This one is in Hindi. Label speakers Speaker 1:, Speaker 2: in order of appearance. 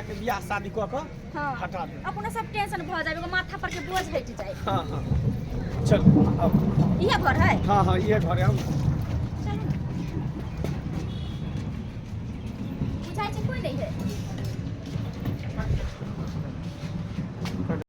Speaker 1: के बियाह शादी क के
Speaker 2: हां
Speaker 1: हटा दे
Speaker 2: अपना सब टेंशन भ जाबे माथा पर के बोझ हट जाए।
Speaker 1: हां हां चल अब
Speaker 2: ये घर है।
Speaker 1: हां हां ये घर है हम
Speaker 2: चलो बुझाई छै कोई नहीं है।